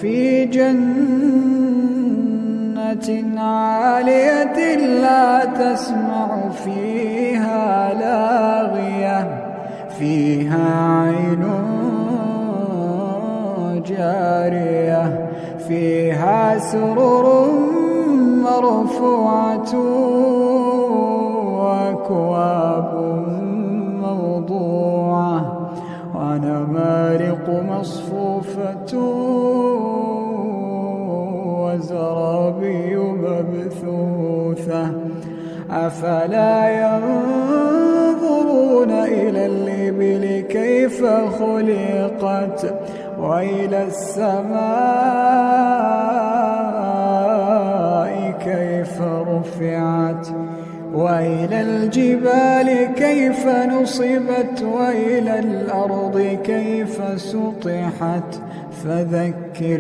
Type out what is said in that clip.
في جنة عالية لا تسمع فيها لاغية فيها عين جارية فيها سرر مرفوعة وأكواب موضوعة ونمارق مصفوفة وزرابي مبثوثة أفلا ينظرون إلى الإبل كيف خلقت وإلى السماء كيف رفعت وإلى الجبال كيف نصبت وإلى الأرض كيف سطحت فذكر